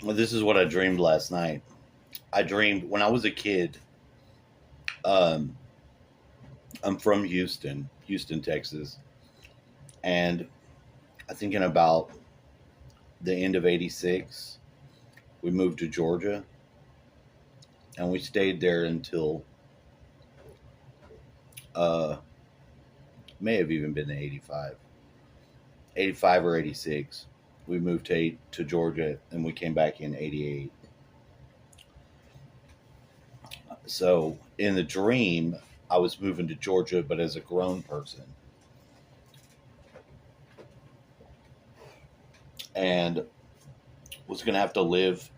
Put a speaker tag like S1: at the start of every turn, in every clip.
S1: Well, this is what I dreamed last night. I dreamed when I was a kid. Um, I'm from Houston, Texas, and I think in about the end of '86, we moved to Georgia, and we stayed there until uh, may have even been '85 or '86. We moved to Georgia, and we came back in '88. So in the dream, I was moving to Georgia, but as a grown person, and was going to have to live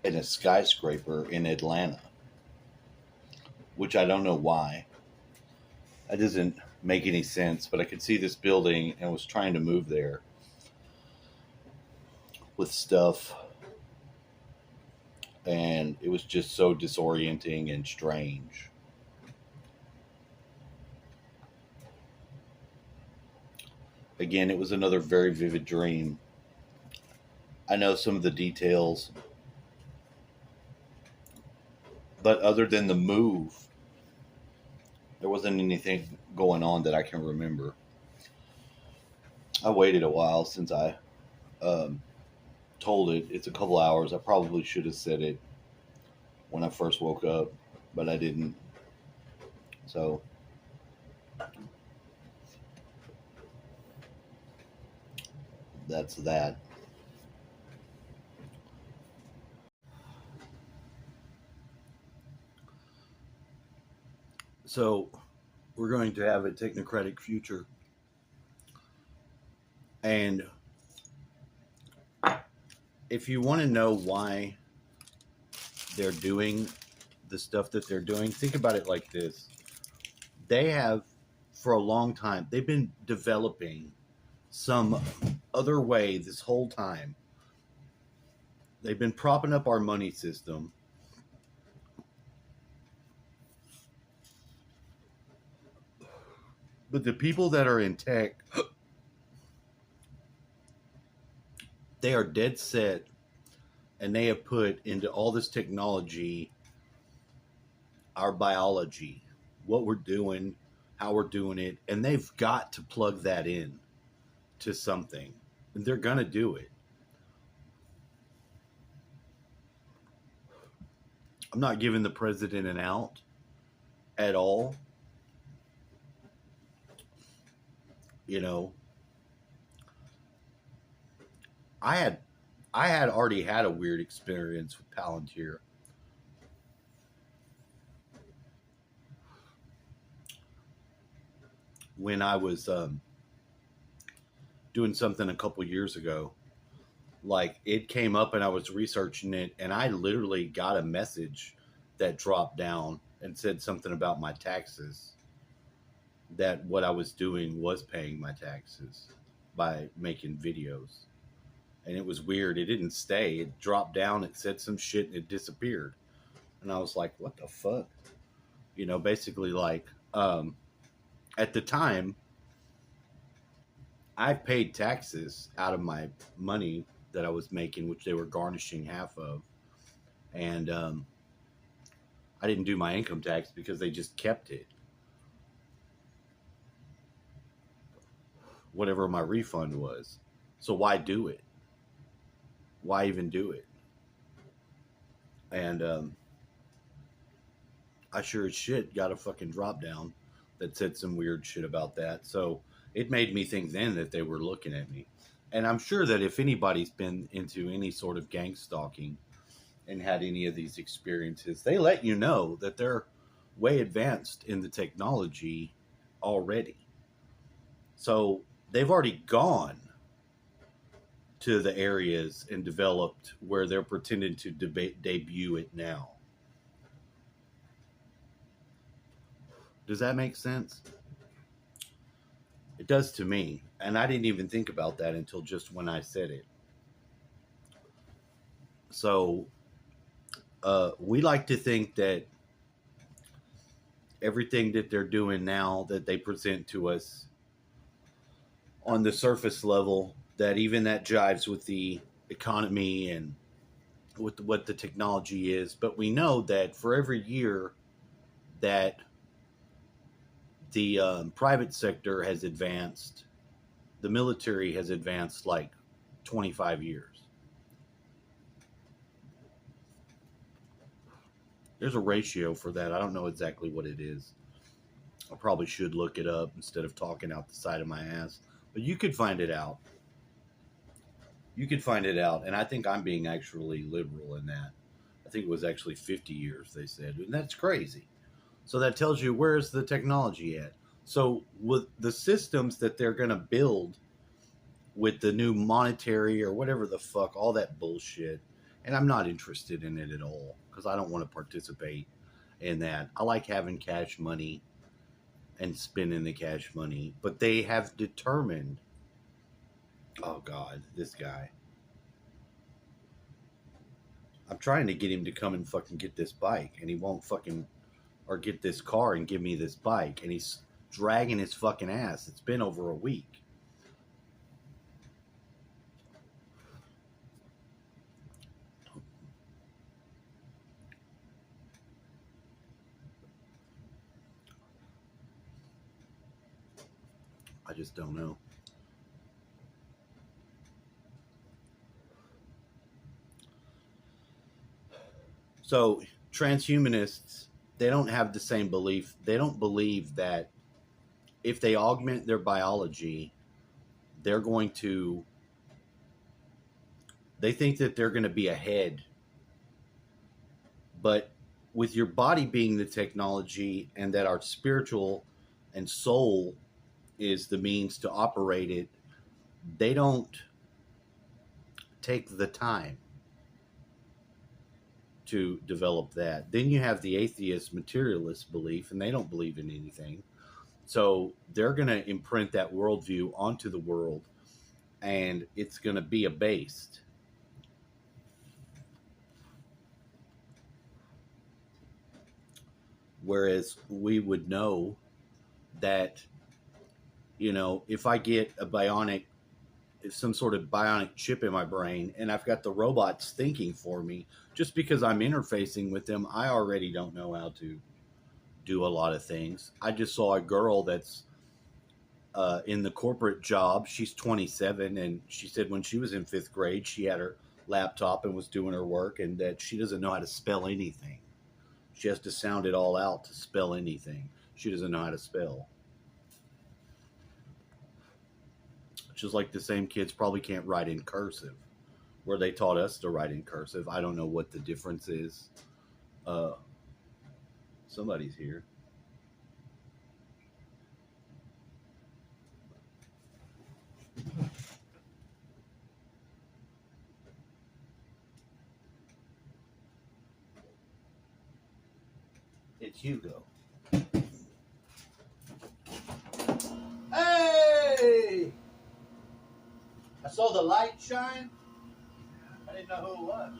S1: in a skyscraper in Atlanta, which I don't know why. That doesn't make any sense, but I could see this building and was trying to move there with stuff, and it was just so disorienting and strange. Again, it was another very vivid dream. I know some of the details, but other than the move, there wasn't anything going on that I can remember. I waited a while since I um, told it. It's a couple hours. I probably should have said it when I first woke up, but I didn't. So that's that. So we're going to have a technocratic future. And if you want to know why they're doing the stuff that they're doing, think about it like this. They have, for a long time, they've been developing some other way this whole time. They've been propping up our money system. But the people that are in tech, they are dead set, and they have put into all this technology our biology, what we're doing, how we're doing it, and they've got to plug that in to something. And they're going to do it. I'm not giving the president an out at all. You know, I had I had already had a weird experience with Palantir when I was doing something a couple years ago. Like it came up and I was researching it, and I literally got a message that dropped down and said something about my taxes, that what I was doing was paying my taxes by making videos. And it was weird. It didn't stay. It dropped down, it said some shit, and it disappeared. And I was like, what the fuck? Basically like at the time I paid taxes out of my money that I was making, which they were garnishing half of. And I didn't do my income tax because they just kept it, whatever my refund was. So why do it? Why even do it? And I sure as shit got a fucking drop down that said some weird shit about that. So it made me think then that they were looking at me. And I'm sure that if anybody's been into any sort of gang stalking and had any of these experiences, they let you know that they're way advanced in the technology already. So they've already gone to the areas and developed where they're pretending to debut it now. Does that make sense? It does to me. And I didn't even think about that until just when I said it. So we like to think that everything that they're doing now that they present to us on the surface level that even that jives with the economy and with what the technology is. But we know that for every year that the private sector has advanced, the military has advanced like 25 years. There's a ratio for that. I don't know exactly what it is. I probably should look it up instead of talking out the side of my ass. But you could find it out. You could find it out. And I think I'm being actually liberal in that. I think it was actually 50 years, they said. And that's crazy. So that tells you where's the technology at. So with the systems that they're going to build with the new monetary or whatever the fuck, all that bullshit. And I'm not interested in it at all because I don't want to participate in that. I like having cash money and spending the cash money, but they have determined, oh God, this guy. I'm trying to get him to come and fucking get this bike, and he won't fucking, or get this car and give me this bike, and he's dragging his fucking ass. It's been over a week. I just don't know. So transhumanists, they don't have the same belief. They don't believe that if they augment their biology, they're going to. They think that they're going to be ahead, but with your body being the technology, and that our spiritual and soul is the means to operate it, they don't take the time to develop that. Then you have the atheist materialist belief, and they don't believe in anything. So they're going to imprint that worldview onto the world, and it's going to be abased. Whereas we would know that, if I get a bionic, if some sort of bionic chip in my brain, and I've got the robots thinking for me, just because I'm interfacing with them, I already don't know how to do a lot of things. I just saw a girl that's in the corporate job. She's 27, and she said when she was in fifth grade, she had her laptop and was doing her work, and that she doesn't know how to spell anything. She has to sound it all out to spell anything. She doesn't know how to spell. Just like the same kids probably can't write in cursive, where they taught us to write in cursive. I don't know what the difference is. Uh, Somebody's here. It's Hugo. Hey! I saw the light shine. I didn't know who it was.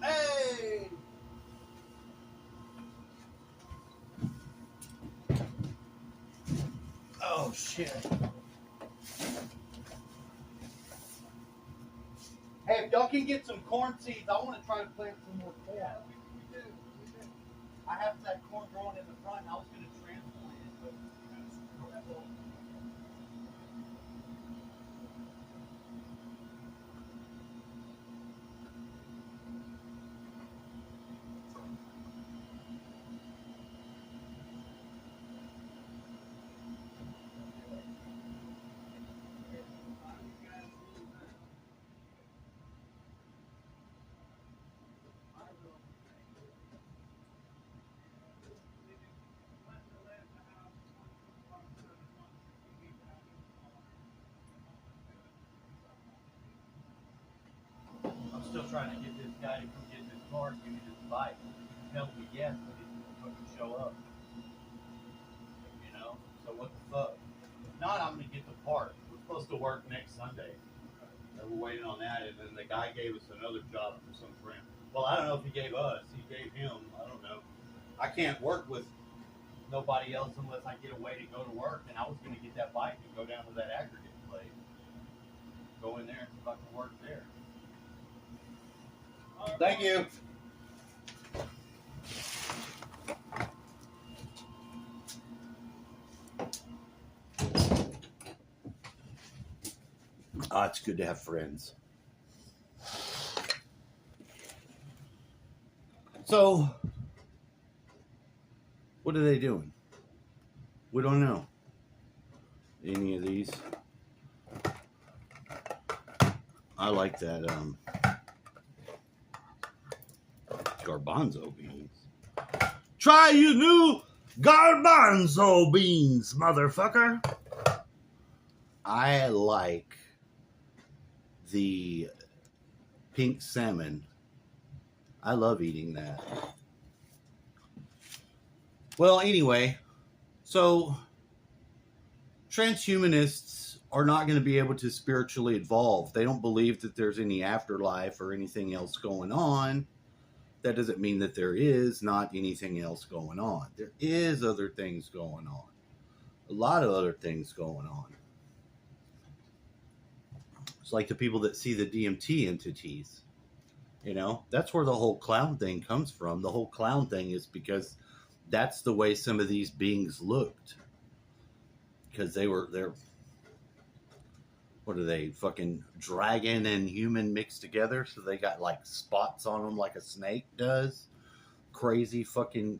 S1: Hey! Oh shit! Hey, if y'all can get some corn seeds, I want to try to plant some more corn. Yeah, we do. I have that corn growing in the front, and I was going to transplant it, but I'm still trying to get this guy to come get this car and give me this bike. He tells me yes, but he doesn't fucking show up. work next Sunday. We're waiting on that, and then the guy gave us another job for some friend. Well, I don't know if he gave us. He gave him. I don't know. I can't work with nobody else unless I get a way to go to work. And I was going to get that bike and go down to that aggregate place, go in there and see if I can work there. Thank you. It's good to have friends. So, what are they doing? We don't know. Any of these. I like that garbanzo beans. Try your new garbanzo beans, motherfucker. I like the pink salmon. I love eating that. Well, anyway, so transhumanists are not going to be able to spiritually evolve. They don't believe that there's any afterlife or anything else going on. That doesn't mean that there is not anything else going on. There is other things going on. A lot of other things going on. It's like the people that see the DMT entities. You know, that's where the whole clown thing comes from. The whole clown thing is because that's the way some of these beings looked. Because they're, what are they, fucking dragon and human mixed together? So they got like spots on them like a snake does. Crazy fucking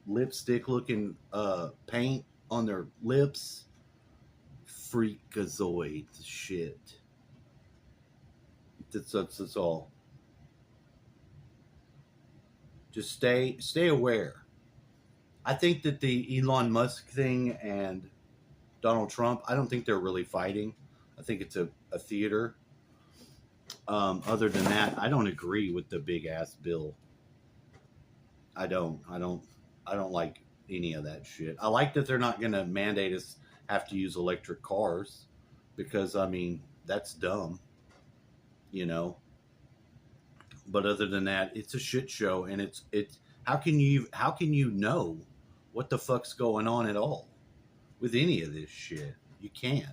S1: lipstick looking paint on their lips. Freakazoid shit. That's all. Just stay aware. I think that the Elon Musk thing and Donald Trump, I don't think they're really fighting. I think it's a theater. Other than that, I don't agree with the big ass bill. I don't like any of that shit. I like that they're not going to mandate us have to use electric cars because, I mean, that's dumb, you know. But other than that, it's a shit show, and it's how can you know what the fuck's going on at all with any of this shit? You can't.